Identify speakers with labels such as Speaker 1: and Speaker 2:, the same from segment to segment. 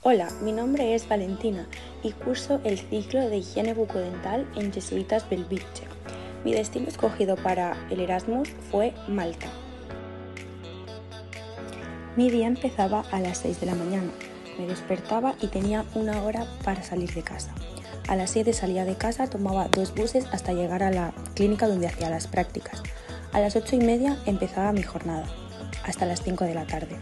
Speaker 1: Hola, mi nombre es Valentina y curso el ciclo de higiene bucodental en Jesuitas Bellvitge. Mi destino escogido para el Erasmus fue Malta. Mi día empezaba a las 6 de la mañana. Me despertaba y tenía una hora para salir de casa. A las 7 salía de casa, tomaba 2 buses hasta llegar a la clínica donde hacía las prácticas. A las 8:30 empezaba mi jornada, hasta las 5 de la tarde.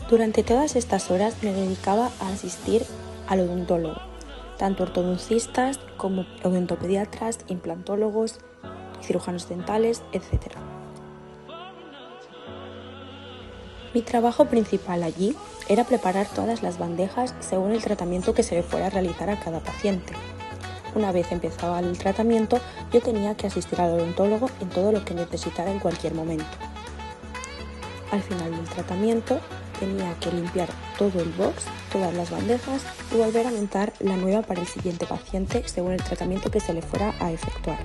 Speaker 1: Durante todas estas horas me dedicaba a asistir al odontólogo, tanto ortodoncistas como odontopediatras, implantólogos, cirujanos dentales, etc. Mi trabajo principal allí era preparar todas las bandejas según el tratamiento que se le fuera a realizar a cada paciente. Una vez empezaba el tratamiento, yo tenía que asistir al odontólogo en todo lo que necesitara en cualquier momento. Al final del tratamiento, tenía que limpiar todo el box, todas las bandejas y volver a montar la nueva para el siguiente paciente según el tratamiento que se le fuera a efectuar.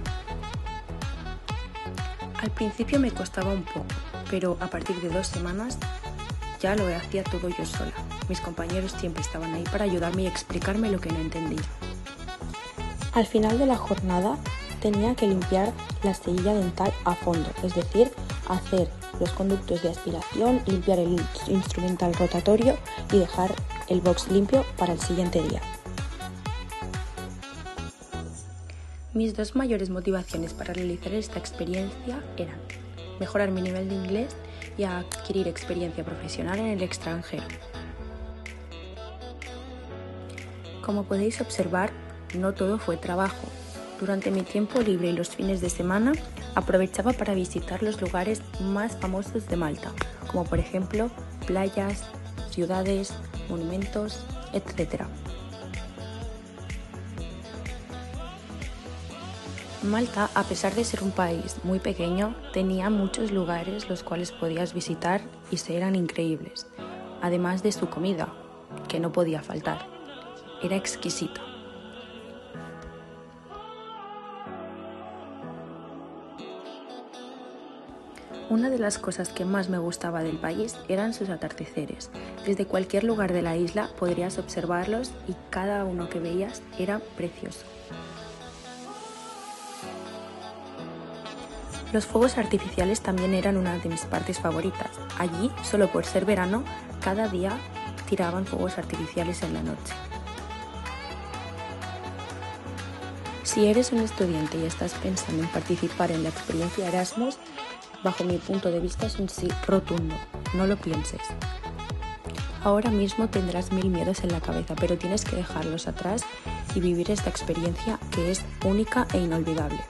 Speaker 1: Al principio me costaba un poco, pero a partir de 2 semanas ya lo hacía todo yo sola. Mis compañeros siempre estaban ahí para ayudarme y explicarme lo que no entendía. Al final de la jornada tenía que limpiar la cerilla dental a fondo, es decir, hacer los conductos de aspiración, limpiar el instrumental rotatorio y dejar el box limpio para el siguiente día. Mis 2 mayores motivaciones para realizar esta experiencia eran mejorar mi nivel de inglés y adquirir experiencia profesional en el extranjero. Como podéis observar, no todo fue trabajo. Durante mi tiempo libre y los fines de semana aprovechaba para visitar los lugares más famosos de Malta, como por ejemplo playas, ciudades, monumentos, etc. Malta, a pesar de ser un país muy pequeño, tenía muchos lugares los cuales podías visitar y eran increíbles, además de su comida, que no podía faltar. Era exquisita. Una de las cosas que más me gustaba del país eran sus atardeceres. Desde cualquier lugar de la isla podrías observarlos y cada uno que veías era precioso. Los fuegos artificiales también eran una de mis partes favoritas. Allí, solo por ser verano, cada día tiraban fuegos artificiales en la noche. Si eres un estudiante y estás pensando en participar en la experiencia Erasmus, bajo mi punto de vista es un sí rotundo, no lo pienses. Ahora mismo tendrás 1000 miedos en la cabeza, pero tienes que dejarlos atrás y vivir esta experiencia que es única e inolvidable.